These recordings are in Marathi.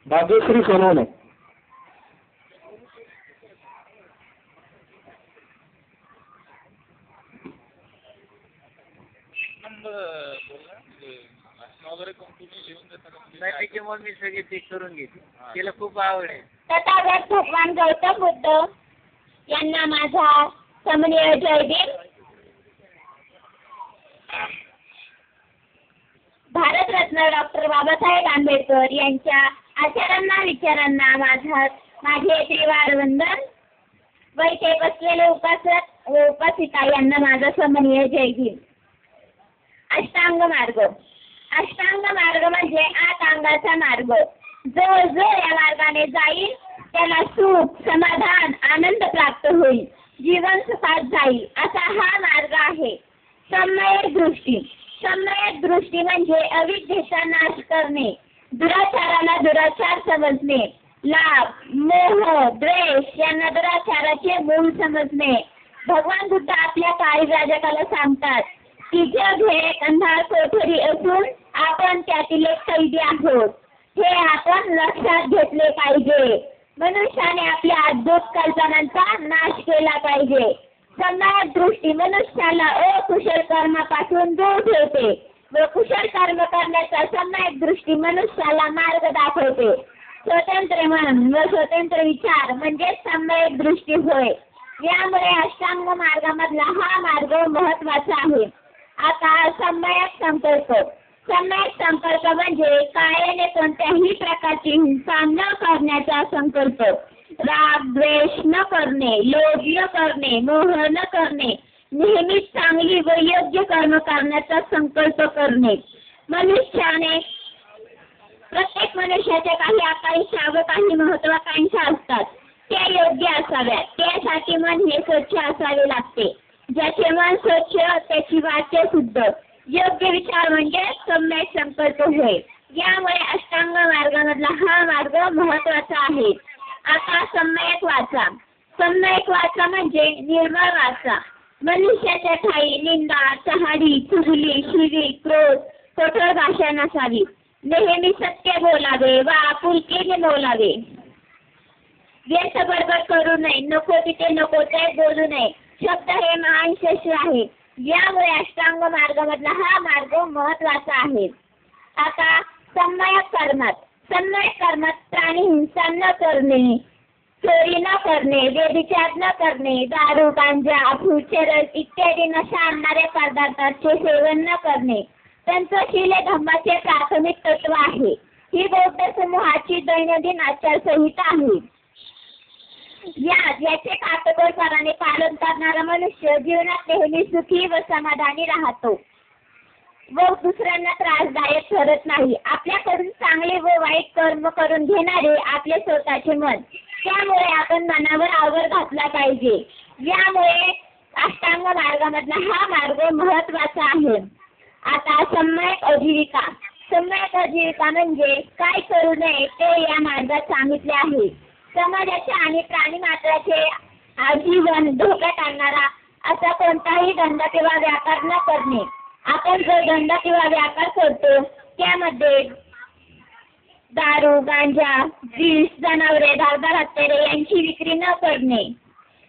भाग्यश्री सोनवणे. त्याच्यामुळे मी सगळी ते करून घेते. तिला खूप आवड आहे. तथागत भगवान गौतम बुद्ध यांना माझा समनीय जयदेव. भारतरत्न डॉक्टर बाबासाहेब आंबेडकर यांच्या आचारांना विचारांना माझे त्रिवार वंदन. व इथे बसलेले उपासक व उपासिका यांना माझा समनीय जयदेव. अष्टांग मार्ग. अष्टांग मार्ग म्हणजे 8 अंगाचा मार्ग. जो जो या मार्गाने जाईल त्याला सुख, समाधान, आनंद प्राप्त होईल, जीवन सुखात जाईल, असा हा मार्ग आहे. सम्यक दृष्टी. सम्यक दृष्टी म्हणजे अविद्येचा नाश करणे, दुराचाराला दुराचार समजणे, लाभ, मोह, द्वेष यांना दुराचाराचे मूळ समजणे. भगवान बुद्ध आपल्या काळीराजकाला सांगतात की जग हे एक अंधार कोठडी असून आपण त्यातील एक कैदी आहोत. हे आपण लक्षात घेतले पाहिजे. मनुष्याने आपल्या अद्भुत कल्पनांचा नाश केला पाहिजे. सम्यक दृष्टी मनुष्याला अकुशल कर्मापासून दूर ठेवते व कुशल कर्म करण्याचा सम्यक दृष्टी मनुष्याला मार्ग दाखवते. स्वतंत्र मन व स्वतंत्र विचार म्हणजे सम्यक दृष्टी होय. यामुळे अष्टांग मार्गामधला हा मार्ग महत्वाचा आहे. आता सम्यक संकल्प. सम्यक संकल्प म्हणजे कायेने कोणत्याही प्रकारची हिंसा न करण्याचा संकल्प. राग द्वेष न करणे, लोभ न करणे, मोह न करणे, नेहमीच चांगली व योग्य कर्म करण्याचा संकल्प करणे. प्रत्येक मनुष्याच्या काही आकांक्षा व काही महत्वाकांक्षा असतात. त्या योग्य असाव्यात. त्यासाठी मन हे स्वच्छ असावे लागते. ज्याचे मन स्वच्छ त्याची वाचा शुद्ध. योग्य विचार म्हणजे सम्यक संकल्प होय. यामुळे अष्टांग मार्गामधला हा मार्ग महत्वाचा आहे. आता सम्यक वाचा. सम्यक वाचा म्हणजे निर्मळ वाचा. मनुष्याच्या ठायी निंदा, चहाडी, चुगली, शिवी, क्रोध, कठोर भाषा नसावी. नेहमी सत्य बोलावे व आपुलकीने बोलावे. व्यर्थ बडबड करू नये. नको तिथे नको ते बोलू नये. शब्द हे महान शस्त्र आहे. यामुळे अष्टांग मार्गामधला हा मार्ग महत्वाचा आहे. आता सम्यक कर्मात. सम्यक कर्मात प्राणी हिंसा न करणे, चोरी न करणे, व्यभिचार न करणे, दारू, गांजा, अफू, चरस इत्यादी नशा आणणाऱ्या पदार्थांचे सेवन न करणे. पंचशील हे धम्माचे प्राथमिक तत्व आहे. ही बौद्ध समूहाची दैनंदिन आचारसंहिता आहे. याचे काटेकोरपणाने पालन करणारा मनुष्य जीवनात नेहमी सुखी व समाधानी राहतो व दुसऱ्यांना त्रासदायक ठरत नाही. आपल्याकडून चांगले व वाईट कर्म करून घेणारे आपले स्वतःचे मन. त्यामुळे आपण मनावर आवर घातला पाहिजे. यामुळे अष्टांग मार्गामधला हा मार्ग महत्वाचा आहे. आता सम्यक आजीविका. सम्यक आजीविका म्हणजे काय करू नये ते या मार्गात सांगितले आहे. समाजाचे आणि प्राणी मात्राचे आजीवन धोक्यात आणणारा असा कोणताही धंदा किंवा व्यापार न करणे. आपण जो धंदा किंवा व्यापार करतो त्यामध्ये दारू, गांजा, विष, जनावरे, धारदार हत्यारे यांची विक्री न करणे.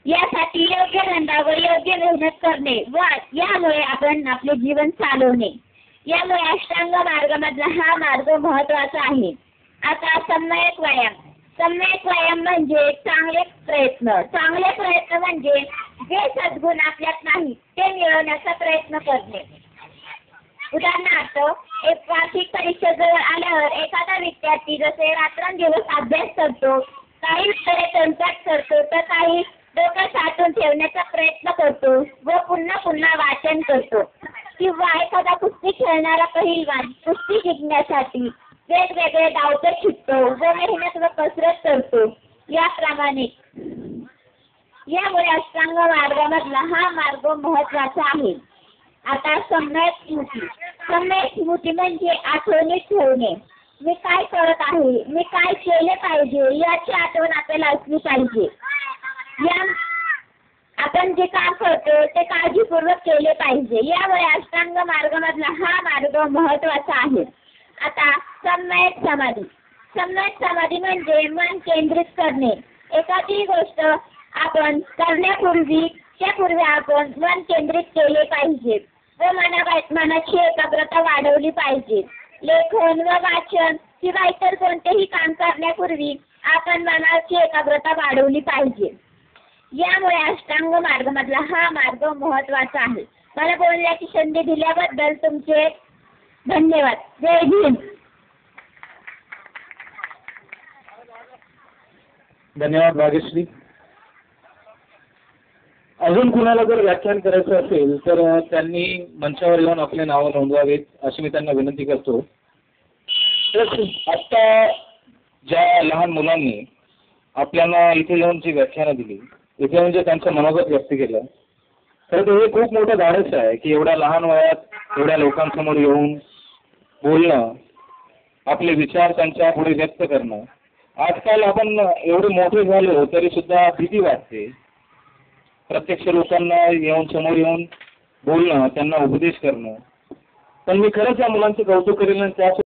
यासाठी योग्य धंदा व योग्य मेहनत करणे व यामुळे आपण आपले जीवन चालवणे. यामुळे अष्टांग मार्गामधला हा मार्ग महत्वाचा आहे. आता सम्यक व्यायाम. सम्यक व्यायाम म्हणजे चांगले प्रयत्न. चांगले प्रयत्न म्हणजे जे सद्गुण आपल्यात नाही ते मिळवण्याचा प्रयत्न करणे. उदाहरणार्थ एक वार्षिक परीक्षा जवळ आल्यावर एखादा विद्यार्थी जसे रात्रंदिवस अभ्यास करतो, काही उत्तरे तोंडपाठ करतो तर काही डोक्यात साठवून ठेवण्याचा प्रयत्न करतो व पुन्हा पुन्हा वाचन करतो. किंवा एखादा कुस्ती खेळणारा पहिलवान कुस्ती जिंकण्यासाठी वेगवेगळे डावपेच शिकतो व मेहनत व कसरत करतो. याप्रमाणे यामुळे अष्टांग मार्गामधला हा मार्ग महत्वाचा आहे. आता सम्यक स्मृती. सम्यक स्मृती म्हणजे आठवणीत ठेवणे. मी काय करत आहे, मी काय केले पाहिजे याची आठवण आपल्याला असली पाहिजे. या आपण जे काम करतो ते काळजीपूर्वक केले पाहिजे. यामुळे अष्टांग मार्गामधला हा मार्ग महत्वाचा आहे. आता सम्यक समाधी. सम्यक समाधी म्हणजे मन केंद्रित करणे. एखादी गोष्ट आपण करण्यापूर्वी त्यापूर्वी आपण मन केंद्रित केले पाहिजे व मनाची एकाग्रता वाढवली पाहिजे. लेखन व वाचन किंवा इतर कोणतेही काम करण्यापूर्वी आपण मनाची एकाग्रता वाढवली पाहिजे. यामुळे अष्टांग मार्गामधला हा मार्ग महत्वाचा आहे. मला बोलण्याची संधी दिल्याबद्दल तुमचे धन्यवाद. जय भीम. धन्यवाद भाग्यश्री. अजून कुणाला जर व्याख्यान करायचं असेल तर त्यांनी मंचावर येऊन आपले नावं नोंदवावेत अशी मी त्यांना विनंती करतो. तर आता ज्या लहान मुलांनी आपल्याला इथे येऊन जी व्याख्यानं दिली, इथे म्हणजे त्यांचं मनोगत व्यक्त केलं, तर हे खूप मोठं धाडस आहे की एवढ्या लहान वयात एवढ्या लोकांसमोर येऊन बोलणं, आपले विचार त्यांच्या पुढे व्यक्त करणं. आजकाल आपण एवढे मोठे झालो तरी सुद्धा भीती वाटते प्रत्यक्ष लोकांना येऊन समोर येऊन बोलणं, त्यांना उपदेश करणं. पण मी खरंच या मुलांचं कौतुक करेन आणि त्याच